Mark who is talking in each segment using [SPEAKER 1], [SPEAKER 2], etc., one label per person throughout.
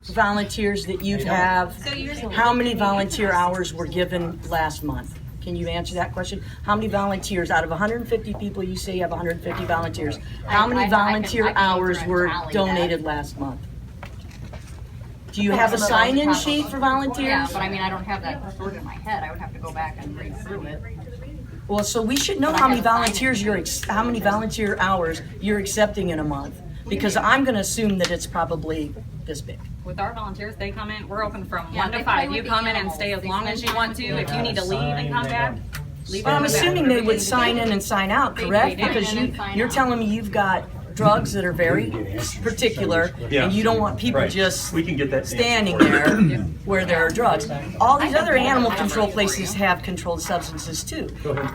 [SPEAKER 1] volunteers that you have? How many volunteer hours were given last month? Can you answer that question? How many volunteers out of 150 people, you say you have 150 volunteers, how many volunteer hours were donated last month? Do you have a sign-in sheet for volunteers?
[SPEAKER 2] Yeah, but I mean, I don't have that stored in my head. I would have to go back and read through it.
[SPEAKER 1] Well, so we should know how many volunteers how many volunteer hours you're accepting in a month, because I'm going to assume that it's probably this big.
[SPEAKER 2] With our volunteers, they come in, we're open from 1 to 5. You come in and stay as long as you want to. If you need to leave and come back, leave.
[SPEAKER 1] But I'm assuming they would sign in and sign out, correct? Because you're telling me you've got drugs that are very particular, and you don't want people just standing there where there are drugs. All these other animal control places have controlled substances too.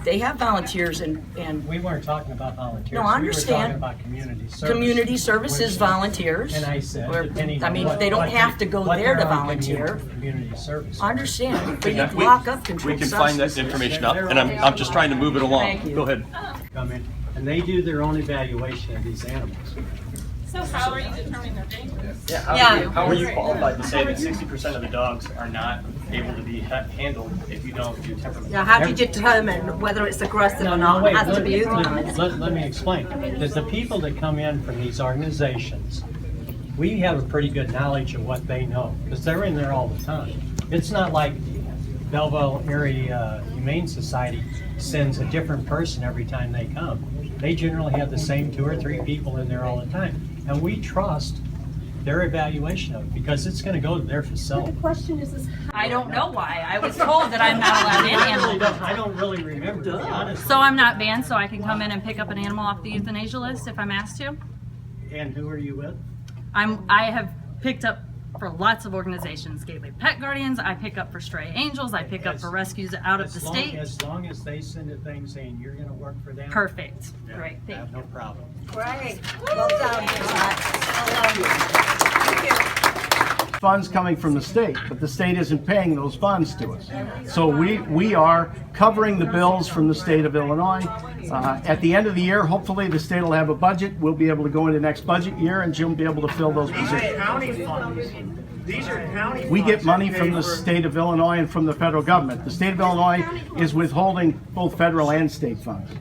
[SPEAKER 1] They have volunteers and
[SPEAKER 3] we weren't talking about volunteers.
[SPEAKER 1] No, I understand.
[SPEAKER 3] We were talking about community service.
[SPEAKER 1] Community services volunteers.
[SPEAKER 3] And I said, depending on
[SPEAKER 1] they don't have to go there to volunteer.
[SPEAKER 3] Community service.
[SPEAKER 1] I understand, but you lock up controlled
[SPEAKER 4] We can
[SPEAKER 1] substances.
[SPEAKER 4] find that information out, and I'm just trying to move it along.
[SPEAKER 1] Thank you.
[SPEAKER 4] Go ahead.
[SPEAKER 3] Come in, and they do their own evaluation of these animals.
[SPEAKER 5] So how are you determining their dangerous?
[SPEAKER 6] How are you qualified to say that 60% of the dogs are not able to be handled if you don't do temperament?
[SPEAKER 7] Now, how do you determine whether it's aggressive or not? It has to be euthanized.
[SPEAKER 3] Let me explain. There's the people that come in from these organizations. We have a pretty good knowledge of what they know because they're in there all the time. It's not like Belleville Area Humane Society sends a different person every time they come. They generally have the same 2 or 3 people in there all the time. And we trust their evaluation of it because it's going to go to their facility.
[SPEAKER 7] The question is
[SPEAKER 2] I don't know why. I was told that I'm not allowed in animal.
[SPEAKER 3] I don't really remember, to be honest.
[SPEAKER 2] So I'm not banned, so I can come in and pick up an animal off the euthanasia list if I'm asked to?
[SPEAKER 3] And who are you with?
[SPEAKER 2] I have picked up for lots of organizations, Gateway Pet Guardians, I pick up for Stray Angels, I pick up for rescues out of the state.
[SPEAKER 3] As long as they send a thing saying you're going to work for them.
[SPEAKER 2] Perfect.
[SPEAKER 3] Yeah,
[SPEAKER 2] Great,
[SPEAKER 3] I
[SPEAKER 2] thank
[SPEAKER 3] have
[SPEAKER 2] you.
[SPEAKER 3] no problem.
[SPEAKER 7] great. Well done. Thank you.
[SPEAKER 8] Funds coming from the state, but the state isn't paying those funds to us. So we are covering the bills from the state of Illinois. At the end of the year, hopefully the state will have a budget. We'll be able to go into next budget year and Jim will be able to fill those positions.
[SPEAKER 9] County funds. These are county
[SPEAKER 8] We get
[SPEAKER 9] funds
[SPEAKER 8] money
[SPEAKER 9] that
[SPEAKER 8] from
[SPEAKER 9] pay
[SPEAKER 8] the
[SPEAKER 9] for-
[SPEAKER 8] state of Illinois and from the federal government. The state of Illinois is withholding both federal and state funds.